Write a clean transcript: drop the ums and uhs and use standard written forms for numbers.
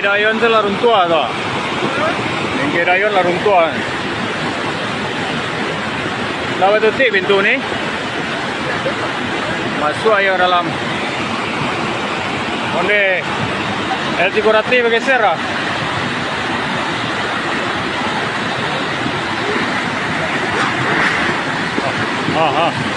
dayon sa larong tua to. Lengke dayon larong tua. Lawa tutup pintu ni. Masuk ayo dalam. Onde el Tikurati bergeser lah. Ah.